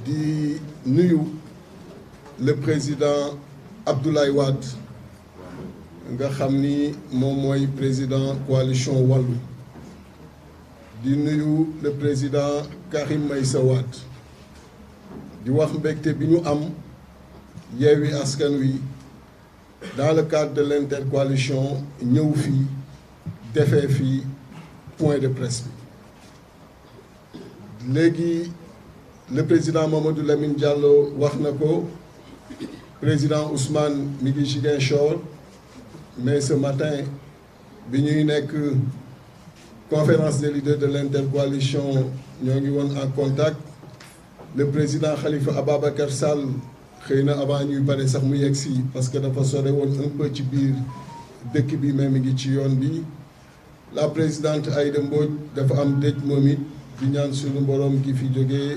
di nuyu le président Abdoulaye Wade nga xam ni moom mooy président coalition Wallu di nuyu le président Karim Meïssa Wade di wax mbégte bi ñu am Yewwi Askan Wi dans le cadre de l'intercoalition ñëw fii defee fii point de presse bi léegi le président Mamadou Lamine Diallo wax na ko président Ousmane mi ngi Ziguinchor mais ce matin bi ñuy nekk conférence des leaders de l'intercoalition ñoo ngi woon en contact le président Khalifa Ababacar Sall xëy na avant ñuy pare sax mu yegg si parce que dafa sore woon un peu ci biir dëkk bi mais mi ngi ci yoon bi la présidente Aïda Mbodj dafa am dëj moom it di ñaan suñu borom gi fi jógee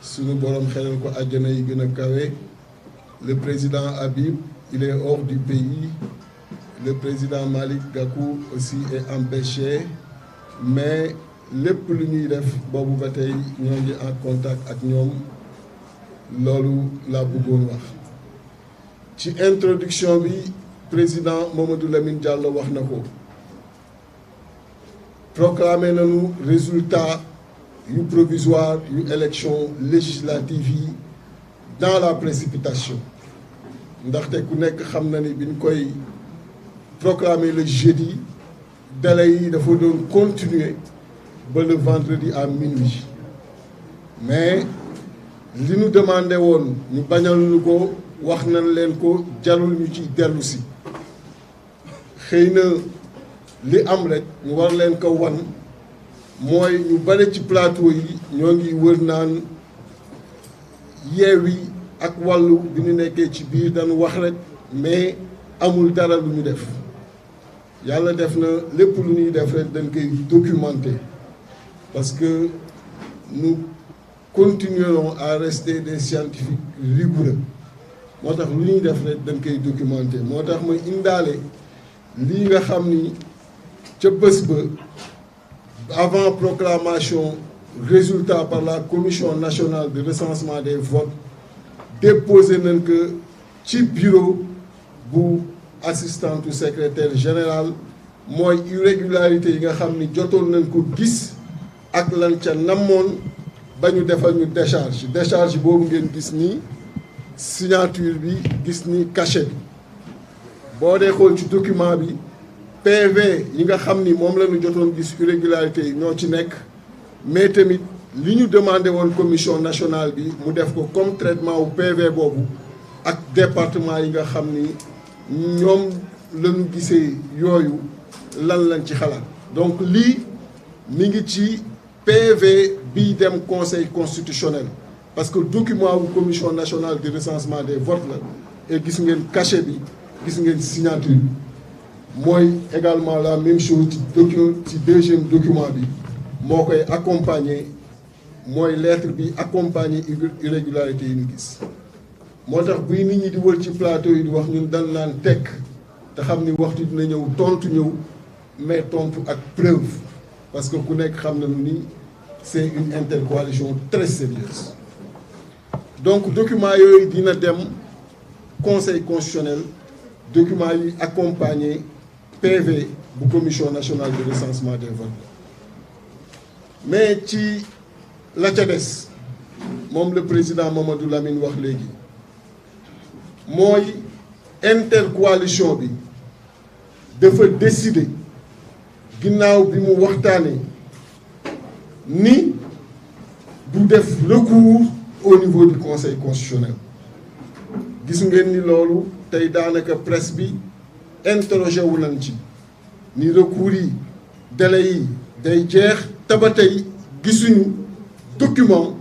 suñu borom xelal ko àjjana yi gën a kawe le président Habib il est hors du pays le président Malick Gakou aussi est empêché mais lépp lu ñuy def boobu ba tey ñoo ngi en contact ak ñoom loolu laa bëggoon wax ci introduction bi président Mamadou Lamine Diallo wax na ko proclamé nañu résultat yu provisoire yu élection législative yi dans la précipitation ndaxte ku nekk xam na ni bi ñu koy proclamer le jeudi délai yi dafa doon continuer ba le vendredi à minuit mais li ñu demandé woon ñu bañal ñu ko wax nañ leen ko jarul ñu ci dellu si xëy na li am rek ñu war leen ko wan mooy ñu bare ci plateau yi ñoo ngi wër naan Yewwi ak Wallu bi ñu nekkee ci biir dañu wax rek mais amul dara lu ñu def yàlla def na lépp lu ñuy def rek dañ koy documenter parce que nous continuerons à rester des scientifiques rigoureux moo tax lu ñuy def rek dañ koy documenter moo tax ma indaale lii nga xam ni ca bés ba avant proclamation résultat par la commission nationale de recensement des votes déposé nañ que ci bureau bu assistante secrétaire général mooy irrégularité yi nga xam ni jotoon nañ ko gis ak lan ca namoon ba ñu defal ñu décharge boobu ngeen gis ni signature bi gis ni cachet bi boo dee xool ci document bi PV yi nga xam ni moom la ñu jotoon gis irrégularité yi ñoo ci nekk mais tamit li ñu demandé woon commission nationale bi mu def ko comme traitement wu PV boobu ak département yi nga xam ni ñoom la ñu gisee yooyu lan lañ ci xalaat donc lii mi ngi ci PV bii dem conseil constitutionnel parce que document wu commission nationale de recensement des votes la et gis ngeen cachet bi gis ngeen signature bi mooy également la même chose ci deuxième document bi moo koy accompagner mooy lettre bi accompagner irrégularité yi ñu gis moo tax buy nit ñi di wër ci plateau yi di wax ñun dal naan tekk te xam ni waxtu dina ñëw tontu ñëw mais tontu ak preuve parce que ku nekk xam nañu ni c'est une intercoalition très sérieuse donc document yooyu dina dem conseil constitutionnel document yi accompagner PV bu commission nationale de recensement des votes mais ci la ca des moom le président Mamadou Lamine wax léegi mooy intercoalition bi dafa décider ginnaaw bi mu waxtaanee ni du def recours au niveau du conseil constitutionnel gis ngeen ni loolu tey daanaka presse bi interrogé wu nañ ci ni recours yi délai yi day jeex taba tey gisuñu document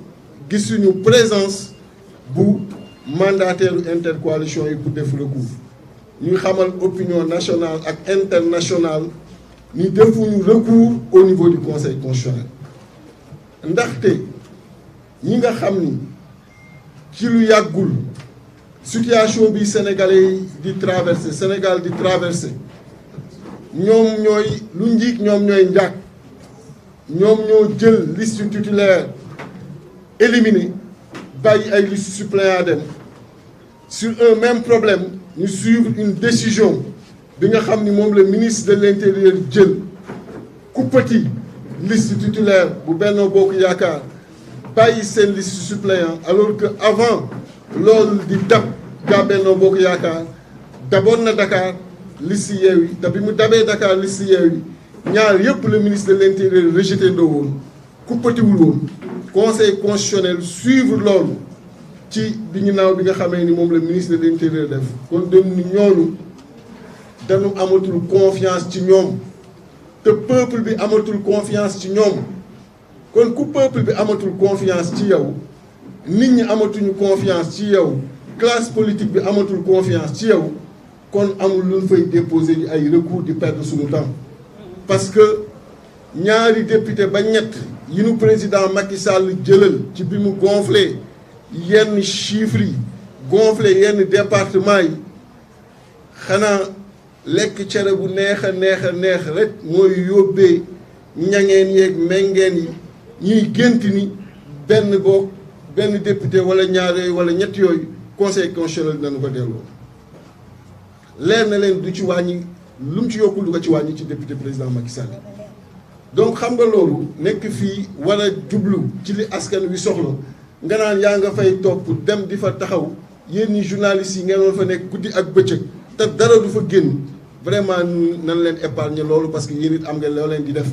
gisuñu présence bu mandataire intercoalition yi pour def recours ñuy xamal opinion nationale ak internationale ni defuñu recours au niveau du conseil constitutionnel ndaxte ñi nga xam ni ci lu yàggul situation bi sénégalais yi di traversé Sénégal di traversé ñoom ñooy lu njiig ñoom ñooy njàkk ñoom ñoo jël liste titulaire éliminé bàyyi ay liste suppléant dem sur un même problème ñu suivre une décision bi nga xam ni moom le ministre de l'intérieur jël kuppati liste titulaire bu Benno Bokk Yaakaar bàyyi seen liste suppléant alors que avant loolu di dab gaa Benno Bokk Yaakaar daboon na Dakar liste Yewwi te bi mu dabee Dakar liste Yewwi ñaar yëpp le ministre de l'intérieur rejeté ndoo woon kuppatiwul woon conseil constitutionnel suivre loolu ci bi ginnaaw bi nga xamee ni moom le ministre de l'intérieur def kon dem ni ñooñu dañu amatul confiance ci ñoom te peuple bi amatul confiance ci ñoom kon ku peuple bi amatul confiance ci yow nit ñi amatuñu confiance ci yow classe politique bi amatul confiance ci yow kon amul lu ñu fay déposer di ay recours di perdre suñu temps parce que ñaari député ba ñett yi nu président Macky Sall jëlal ci bi mu gonflé yenn chiffres yi gonflé yenn département yi xanaa lekk cere bu neex a neex rek mooy yóbbee ñangeen yeeg mengeen yi ñuy gént ni benn député wala ñaar yooyu wala ñett yooyu conseil constitutionnel dinañu ko delloo leer na leen du ci wàññi lu mu ci yokkul du ko ci wàññi ci député président Macky Sall donc xam nga loolu nekk fii war a jublu ci li askan wi soxla nga naan yaa nga fay topp dem di fa taxaw yéen ñi journalistes yi ngeen woon fa nekk guddi ak bëccëg te dara du fa génn vraiment nan leen épargner loolu parce que yéen it am nga loo leen di def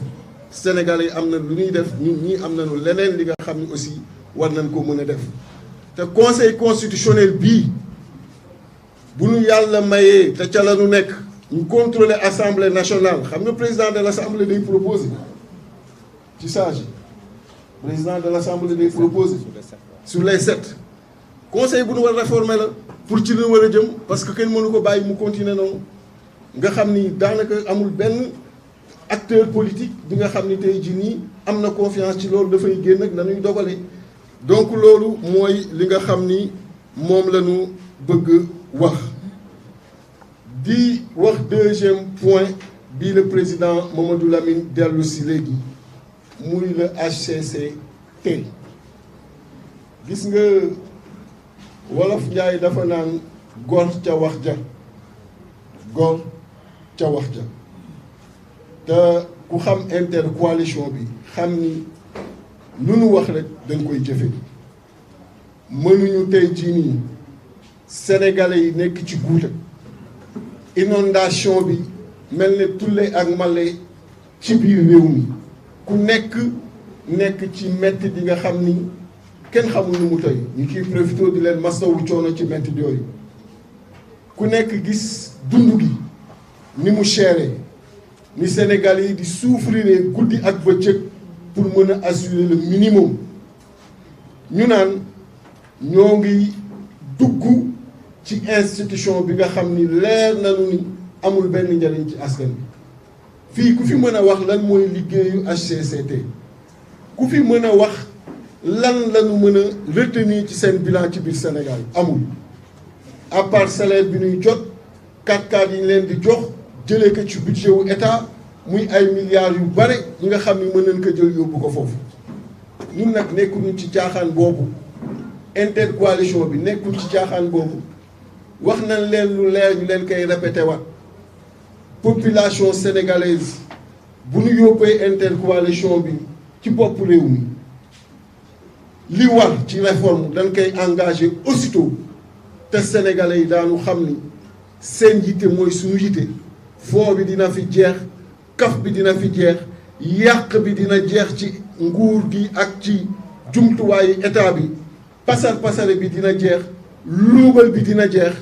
Sénégalais yi am na lu ñuy def ñun ñii am nañu leneen li nga xam ne aussi war nañ ko mën a def te conseil constitutionnel bii bu ñu yàlla mayee te ca la ñu nekk ñu contrôler assemblée nationale xam nga président de l'assemblée day proposer ci sage président de l'assemblée day proposer sur les 7 conseil bu ñu war réformer la pour ci lu war a jëm parce que kenn mënu ko bàyyi mu continuer noonu nga xam ni daanaka amul benn acteur politique bi nga xam ni tey jii nii am na confiance ci loolu dafay génn ak nañuy dogalee donc loolu mooy li nga xam ni moom la ñu bëgg wax di wax deuxième point bii le président Mamadou Lamine dellu si léegi muy le HCCT gis nga wolof Njaay dafa naan gor ca wax ja gor ca wax ja te ku xam intercoalition bi xam ni lu nu wax rek dañ koy jëfe mënuñu tey jii nii sénégalais yi nekk ci guuta inondation bi mel ne tulle ak male ci biir réew mi ku nekk ci metti di nga xam ni kenn xamul nu mu tey ñu ciy profité di leen masawu coono ci metti yooyu ku nekk gis dund gi ni mu chéré ni Sénégalais yi di souffrir guddi ak bëccëg pour mën a assurer le minimum ñu naan ñoo ngi dugg ci institution bi nga xam ni leer nañu ni amul benn njariñ ci askan bi fii ku fi mën a wax lan mooy liggéeyu HCCT ku fi mën a wax lan lañu mën a retenir ci seen bilan ci biir Sénégal amul à part salaire bi ñuy jot 4x4 yi ñu leen di jox jëlee ko ci budget wu état muy ay milliards yu bare yi nga xam ni mën nañ ko jël yóbbu ko foofu ñun nag nekkuñu ci caaxaan boobu intercoalition bi nekkul ci caaxaan boobu wax nañ leen lu leer ñu leen koy répété waat population sénégalaise bu ñu yóbbee intercoalition bi ci bopp réew mi li war ci réforme dañ koy engagé aussitôt te sénégalais yi daanu xam ni seen yitte mooy suñu yitte foo bi dina fi jeex kaf bi dina fi jeex yàq bi dina jeex ci nguur gi ak ci jumtuwaayu état bi pasare bi dina jeex luubal bi dina jeex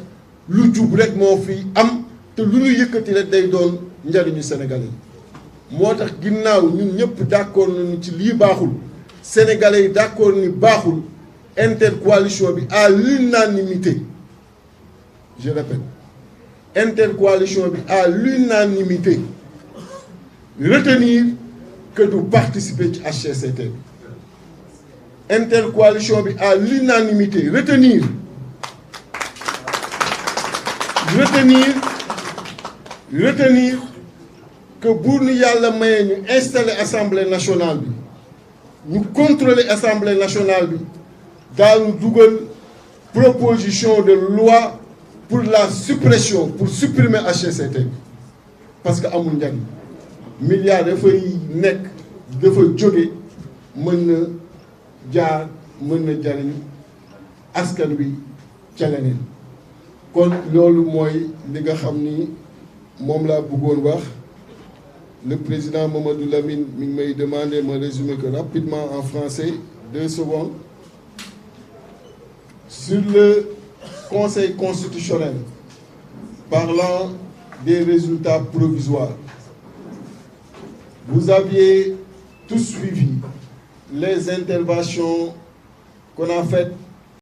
lu jub rek moo fi am te lu ñu yëkkati rek day doon njariñu sénégalais yi moo tax ginnaaw ñun ñëpp d'accord nañu ci lii baaxul sénégalais yi d'accord ni baaxul intercoalition bi à l'unanimité je répète intercoalition bi à l'unanimité retenir que du participer ci HCCT bi intercoalition bi à l'unanimité retenir que buur nu yàlla mayee ñu installer assemblée nationale bi ñu contrôler assemblée nationale bi daanu dugal proposition de loi pour la suppression, pour supprimer HCCT parce que amul njariñ milliards dafay nekk dafa jóge mën na jaar mën na jariñ askan wi ca leneen kon loolu mooy li nga xam ni moom laa bëggoon wax. Le président Mamadou Lamine mi ngi may demandé ma résumer que rapidement en français 2 secondes sur le Conseil constitutionnel parlant des résultats provisoires. Vous aviez tous suivi les interventions qu'on a faites